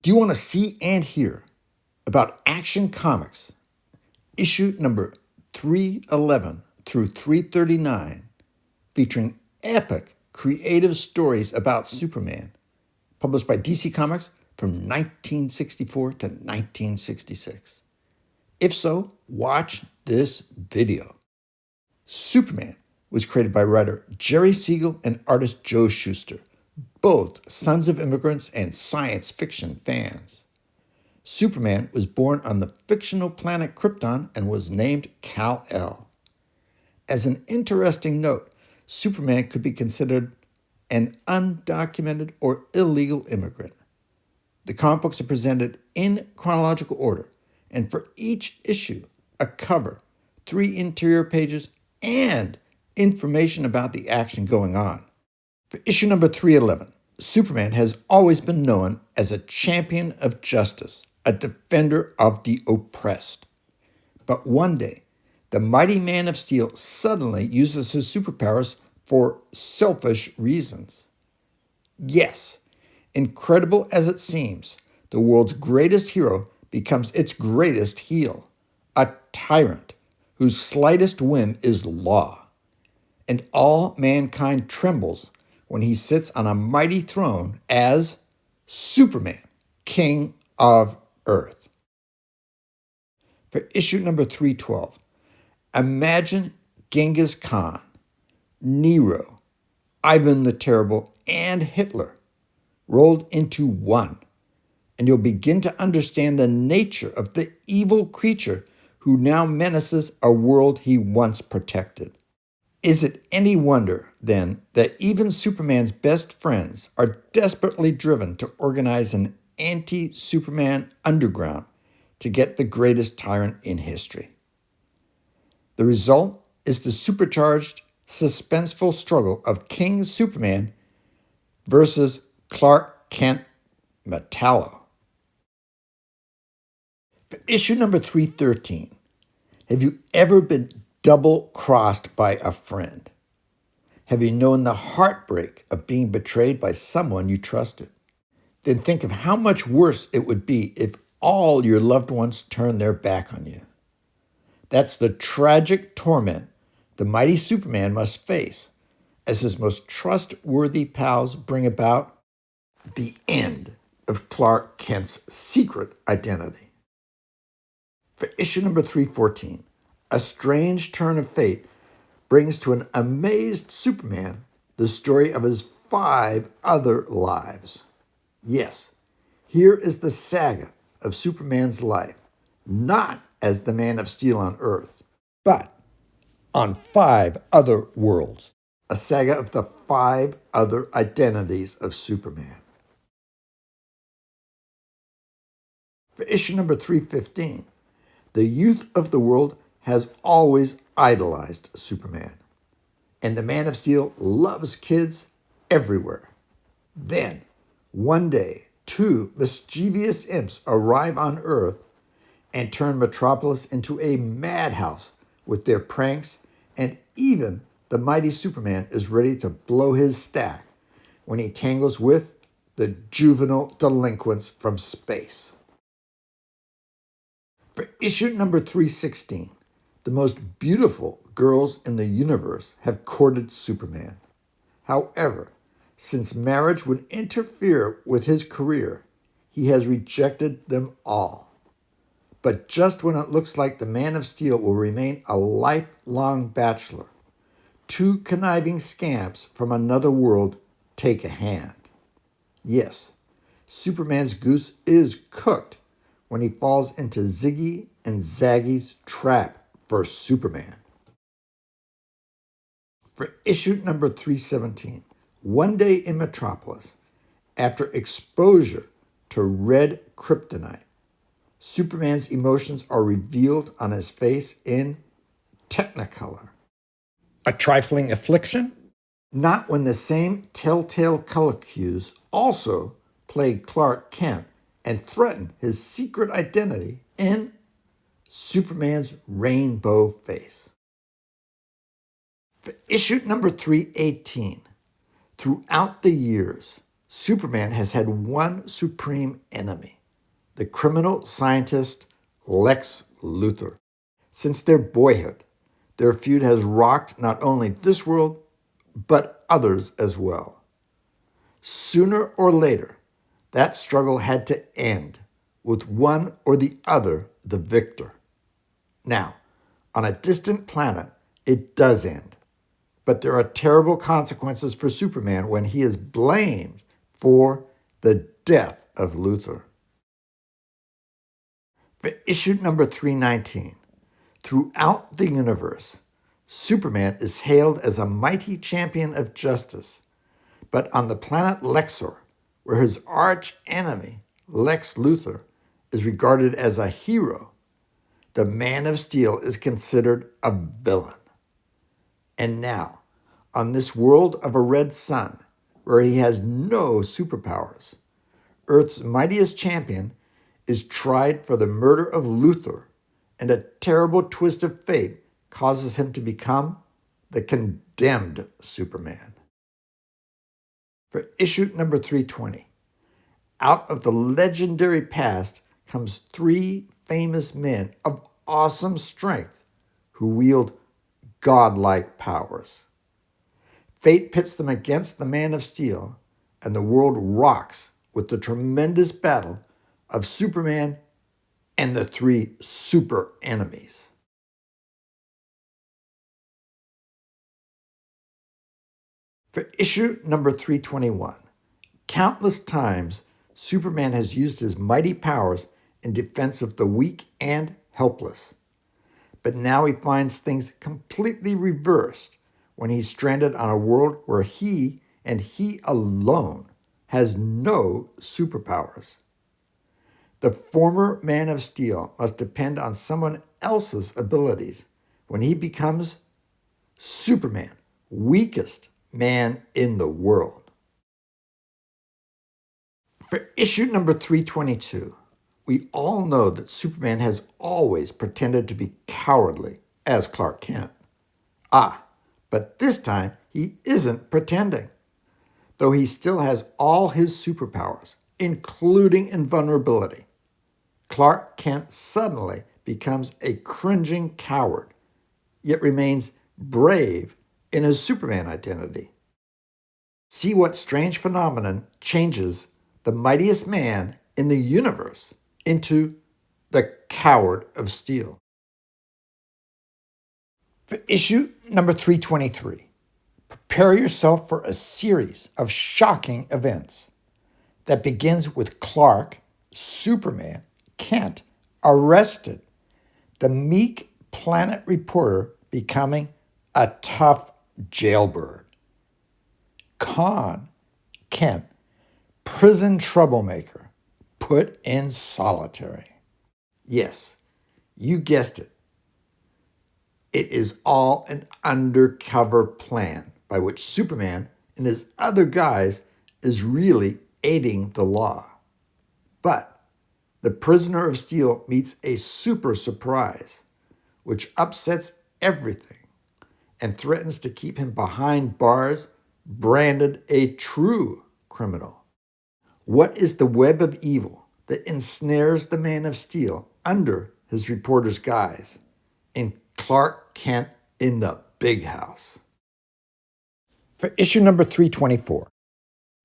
Do you want to see and hear about Action Comics, issue number 311 through 339, featuring epic creative stories about Superman, published by DC Comics from 1964 to 1966? If so, watch this video. Superman was created by writer Jerry Siegel and artist Joe Schuster, both sons of immigrants and science fiction fans. Superman was born on the fictional planet Krypton and was named Kal-El. As an interesting note, Superman could be considered an undocumented or illegal immigrant. The comic books are presented in chronological order, and for each issue, a cover, 3 interior pages, and information about the action going on. For issue number 311, Superman has always been known as a champion of justice, a defender of the oppressed. But one day, the mighty Man of Steel suddenly uses his superpowers for selfish reasons. Yes, incredible as it seems, the world's greatest hero becomes its greatest heel, a tyrant whose slightest whim is law. And all mankind trembles when he sits on a mighty throne as Superman, King of Earth. For issue number 312, imagine Genghis Khan, Nero, Ivan the Terrible, and Hitler rolled into one, and you'll begin to understand the nature of the evil creature who now menaces a world he once protected. Is it any wonder, then, that even Superman's best friends are desperately driven to organize an anti-Superman underground to get the greatest tyrant in history? The result is the supercharged, suspenseful struggle of King Superman versus Clark Kent Metallo. For issue number 313, have you ever been double-crossed by a friend? Have you known the heartbreak of being betrayed by someone you trusted? Then think of how much worse it would be if all your loved ones turned their back on you. That's the tragic torment the mighty Superman must face as his most trustworthy pals bring about the end of Clark Kent's secret identity. For issue number 314, a strange turn of fate brings to an amazed Superman the story of his 5 other lives. Yes, here is the saga of Superman's life, not as the Man of Steel on Earth, but on 5 other worlds, a saga of the 5 other identities of Superman. For issue number 315, the youth of the world has always idolized Superman, and the Man of Steel loves kids everywhere. Then, one day, 2 mischievous imps arrive on Earth and turn Metropolis into a madhouse with their pranks, and even the mighty Superman is ready to blow his stack when he tangles with the juvenile delinquents from space. For issue number 316, the most beautiful girls in the universe have courted Superman. However, since marriage would interfere with his career, he has rejected them all. But just when it looks like the Man of Steel will remain a lifelong bachelor, 2 conniving scamps from another world take a hand. Yes, Superman's goose is cooked when he falls into Ziggy and Zaggy's trap for Superman. For issue number 317, one day in Metropolis, after exposure to red kryptonite, Superman's emotions are revealed on his face in Technicolor. A trifling affliction? Not when the same telltale color cues also plague Clark Kent and threaten his secret identity in Superman's rainbow face. For issue number 318, throughout the years, Superman has had one supreme enemy, the criminal scientist Lex Luthor. Since their boyhood, their feud has rocked not only this world, but others as well. Sooner or later, that struggle had to end, with one or the other the victor. Now, on a distant planet, it does end, but there are terrible consequences for Superman when he is blamed for the death of Luthor. For issue number 319, throughout the universe, Superman is hailed as a mighty champion of justice, but on the planet Lexor, where his arch enemy, Lex Luthor, is regarded as a hero, the Man of Steel is considered a villain. And now, on this world of a red sun, where he has no superpowers, Earth's mightiest champion is tried for the murder of Luthor, and a terrible twist of fate causes him to become the condemned Superman. For issue number 320, out of the legendary past comes three famous men of awesome strength who wield godlike powers. Fate pits them against the Man of Steel, and the world rocks with the tremendous battle of Superman and the three super enemies. For issue number 321, countless times Superman has used his mighty powers in defense of the weak and helpless. But now he finds things completely reversed when he's stranded on a world where he, and he alone, has no superpowers. The former Man of Steel must depend on someone else's abilities when he becomes Superman, weakest man in the world. For issue number 322, we all know that Superman has always pretended to be cowardly as Clark Kent. But this time he isn't pretending. Though he still has all his superpowers, including invulnerability, Clark Kent suddenly becomes a cringing coward, yet remains brave in his Superman identity. See what strange phenomenon changes the mightiest man in the universe into the coward of steel. For issue number 323, prepare yourself for a series of shocking events that begins with Clark, Superman, Kent arrested, the meek planet reporter becoming a tough jailbird, Khan, Kent, prison troublemaker, put in solitary. Yes, you guessed it. It is all an undercover plan by which Superman and his other guys is really aiding the law. But the prisoner of steel meets a super surprise, which upsets everything and threatens to keep him behind bars, branded a true criminal. What is the web of evil that ensnares the Man of Steel under his reporter's guise in Clark Kent in the Big House? For issue number 324,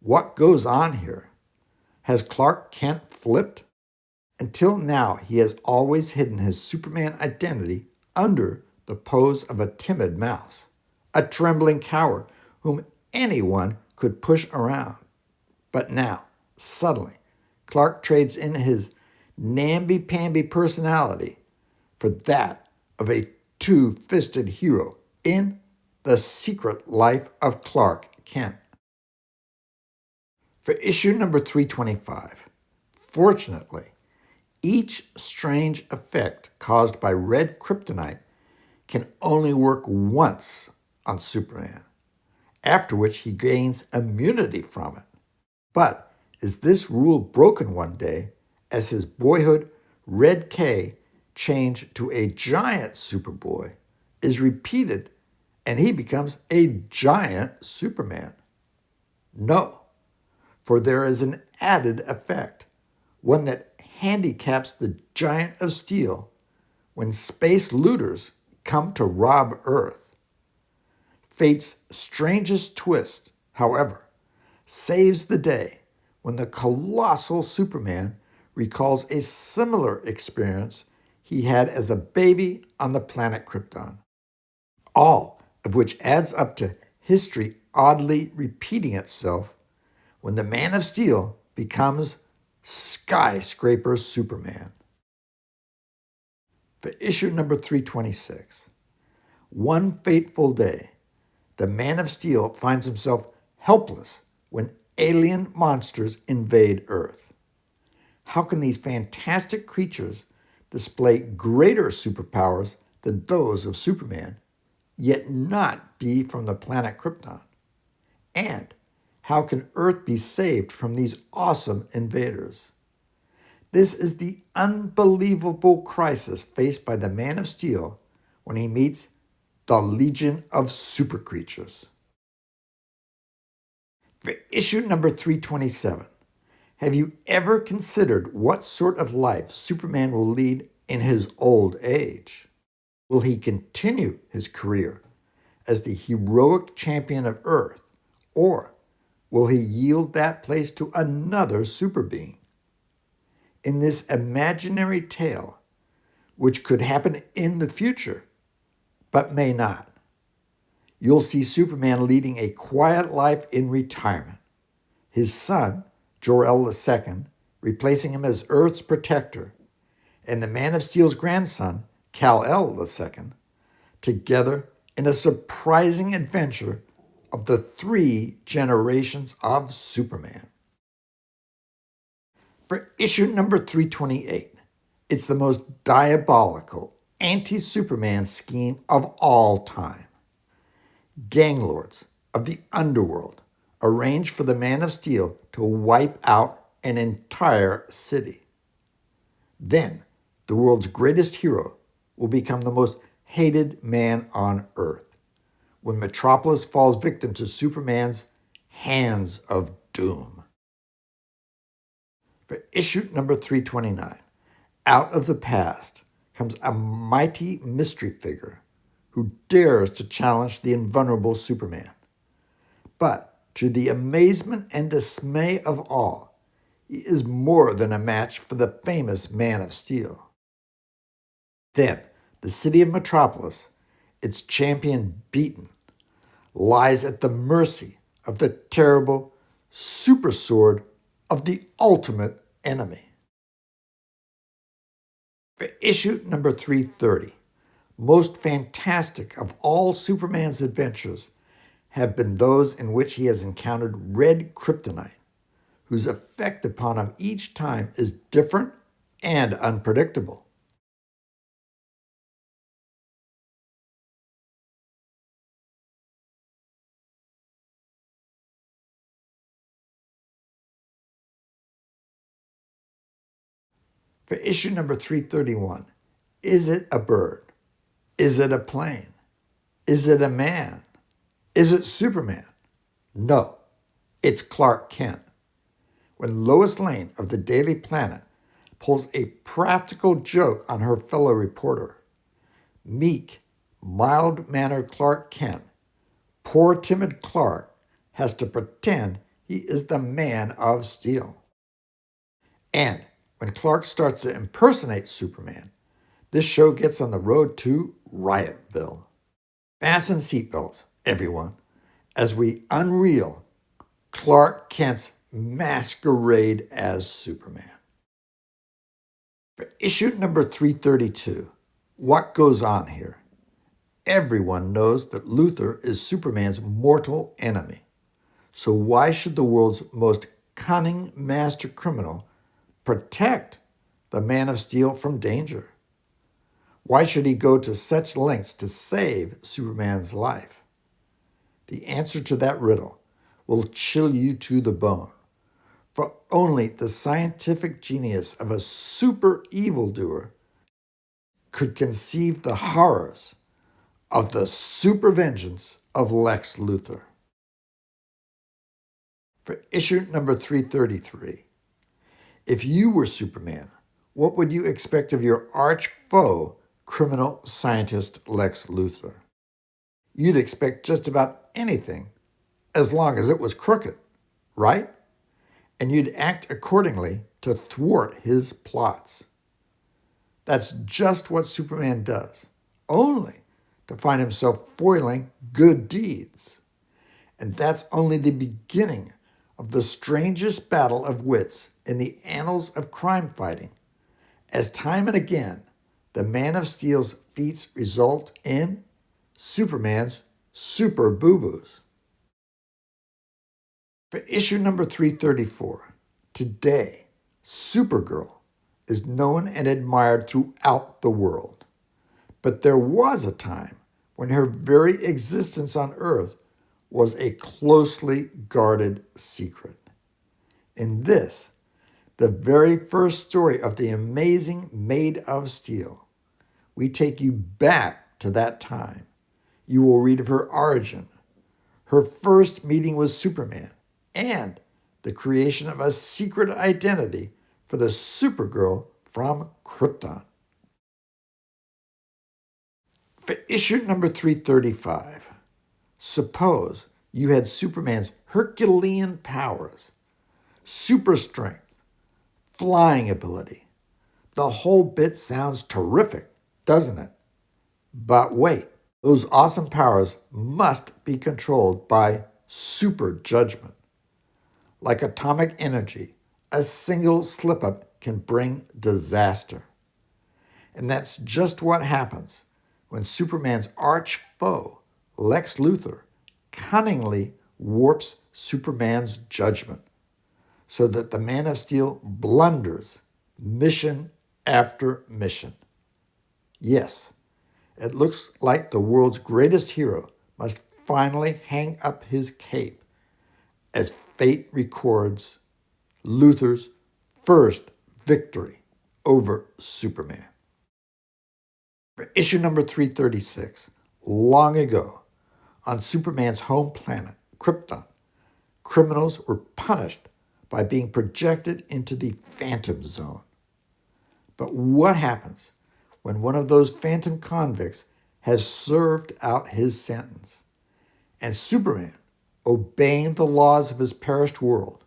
what goes on here? Has Clark Kent flipped? Until now, he has always hidden his Superman identity under the pose of a timid mouse, a trembling coward whom anyone could push around. But now, suddenly, Clark trades in his namby-pamby personality for that of a two-fisted hero in The Secret Life of Clark Kent. For issue number 325, fortunately, each strange effect caused by red kryptonite can only work once on Superman, after which he gains immunity from it. But is this rule broken one day as his boyhood Red K change to a giant Superboy is repeated and he becomes a giant Superman? No, for there is an added effect, one that handicaps the giant of steel when space looters come to rob Earth. Fate's strangest twist, however, saves the day when the colossal Superman recalls a similar experience he had as a baby on the planet Krypton. All of which adds up to history oddly repeating itself when the Man of Steel becomes Skyscraper Superman. For issue number 326, one fateful day, the Man of Steel finds himself helpless when alien monsters invade Earth. How can these fantastic creatures display greater superpowers than those of Superman, yet not be from the planet Krypton? And how can Earth be saved from these awesome invaders? This is the unbelievable crisis faced by the Man of Steel when he meets the Legion of Super Creatures. For issue number 327, have you ever considered what sort of life Superman will lead in his old age? Will he continue his career as the heroic champion of Earth, or will he yield that place to another super being? In this imaginary tale, which could happen in the future, but may not, you'll see Superman leading a quiet life in retirement. His son, Jor-El II, replacing him as Earth's protector, and the Man of Steel's grandson, Kal-El II, together in a surprising adventure of the 3 generations of Superman. For issue number 328, it's the most diabolical anti-Superman scheme of all time. Gang lords of the underworld arrange for the Man of Steel to wipe out an entire city. Then, the world's greatest hero will become the most hated man on Earth when Metropolis falls victim to Superman's hands of doom. For issue number 329, out of the past comes a mighty mystery figure who dares to challenge the invulnerable Superman. But to the amazement and dismay of all, he is more than a match for the famous Man of Steel. Then, the city of Metropolis, its champion beaten, lies at the mercy of the terrible super sword of the ultimate enemy. For issue number 330, most fantastic of all Superman's adventures have been those in which he has encountered red kryptonite, whose effect upon him each time is different and unpredictable. For issue number 331, is it a bird? Is it a plane? Is it a man? Is it Superman? No, it's Clark Kent. When Lois Lane of the Daily Planet pulls a practical joke on her fellow reporter, meek, mild-mannered Clark Kent, poor timid Clark, has to pretend he is the Man of Steel. And when Clark starts to impersonate Superman, this show gets on the road to Riotville. Fasten seatbelts, everyone, as we unreel Clark Kent's masquerade as Superman. For issue number 332, what goes on here? Everyone knows that Luthor is Superman's mortal enemy. So why should the world's most cunning master criminal protect the Man of Steel from danger? Why should he go to such lengths to save Superman's life? The answer to that riddle will chill you to the bone, for only the scientific genius of a super evildoer could conceive the horrors of the super vengeance of Lex Luthor. For issue number 333, if you were Superman, what would you expect of your arch foe, criminal scientist Lex Luthor? You'd expect just about anything as long as it was crooked, right? And you'd act accordingly to thwart his plots. That's just what Superman does, only to find himself foiling good deeds. And that's only the beginning of the strangest battle of wits in the annals of crime fighting, as time and again, the Man of Steel's feats result in Superman's super boo-boos. For issue number 334, today, Supergirl is known and admired throughout the world. But there was a time when her very existence on Earth was a closely guarded secret. In this, the very first story of the amazing Maid of Steel, we take you back to that time. You will read of her origin, her first meeting with Superman, and the creation of a secret identity for the Supergirl from Krypton. For issue number 335, suppose you had Superman's Herculean powers, super strength, flying ability. The whole bit sounds terrific, doesn't it? But wait, those awesome powers must be controlled by super judgment. Like atomic energy, a single slip-up can bring disaster. And that's just what happens when Superman's arch foe, Lex Luthor, cunningly warps Superman's judgment so that the Man of Steel blunders mission after mission. Yes, it looks like the world's greatest hero must finally hang up his cape as fate records Luthor's first victory over Superman. For issue number 336, long ago, on Superman's home planet, Krypton, criminals were punished by being projected into the Phantom Zone. But what happens when one of those phantom convicts has served out his sentence, and Superman, obeying the laws of his perished world,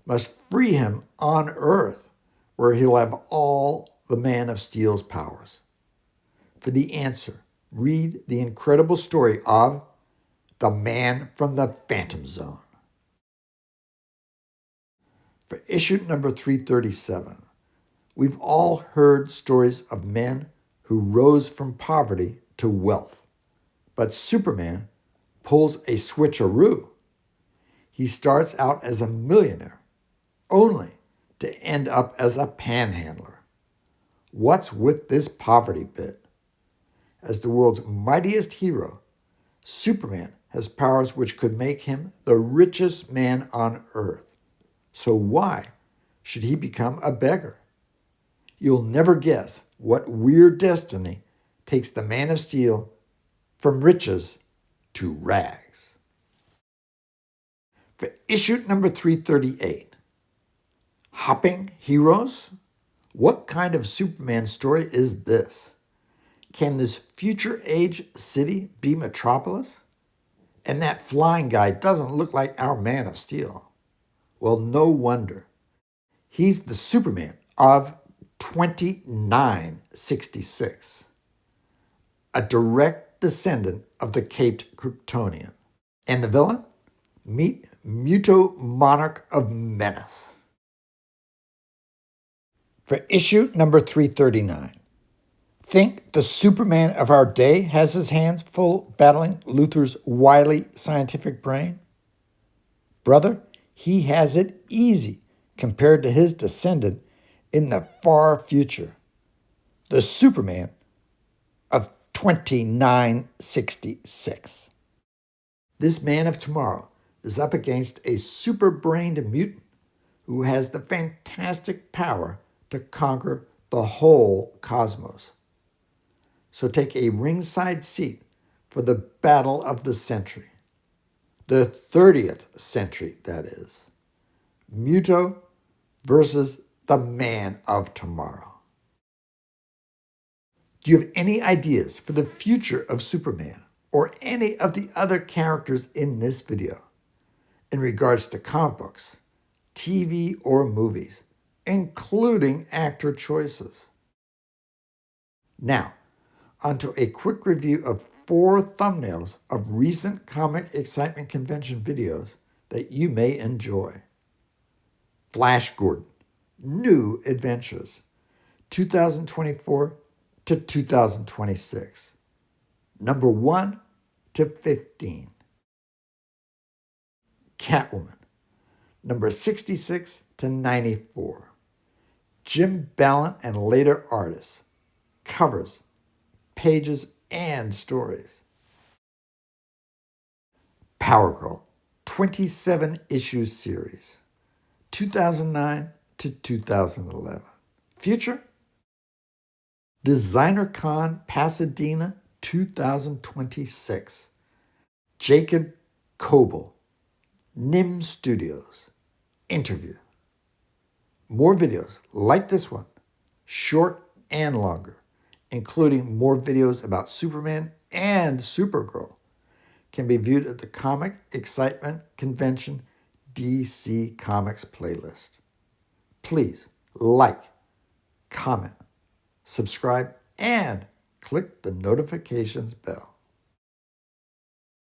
must free him on Earth, where he'll have all the Man of Steel's powers? For the answer, read the incredible story of The Man from the Phantom Zone. For issue number 337, we've all heard stories of men who rose from poverty to wealth. But Superman pulls a switcheroo. He starts out as a millionaire, only to end up as a panhandler. What's with this poverty bit? As the world's mightiest hero, Superman has powers which could make him the richest man on Earth. So why should he become a beggar? You'll never guess what weird destiny takes the Man of Steel from riches to rags. For issue number 338, Hopping Heroes? What kind of Superman story is this? Can this future age city be Metropolis? And that flying guy doesn't look like our Man of Steel. Well, no wonder. He's the Superman of 2966, a direct descendant of the caped Kryptonian. And the villain? Meet Muto Monarch of Menace. For issue number 339, think the Superman of our day has his hands full battling Luthor's wily scientific brain? Brother, he has it easy compared to his descendant in the far future, the Superman of 2966. This man of tomorrow is up against a super-brained mutant who has the fantastic power to conquer the whole cosmos. So take a ringside seat for the battle of the century. The 30th century, that is. Muto versus the man of tomorrow. Do you have any ideas for the future of Superman or any of the other characters in this video in regards to comic books, TV, or movies, including actor choices? Now, onto a quick review of 4 thumbnails of recent Comic Excitement Convention videos that you may enjoy. Flash Gordon, New Adventures, 2024 to 2026, number 1 to 15. Catwoman, number 66 to 94. Jim Ballant and later artists, covers, pages, and stories. Power Girl, 27 issue series, 2009 to 2011. Future? Designer Con Pasadena 2026. Jacob Coble, Nim Studios. Interview. More videos like this one, short and longer, including more videos about Superman and Supergirl, can be viewed at the Comic Excitement Convention DC Comics playlist. Please like, comment, subscribe, and click the notifications bell.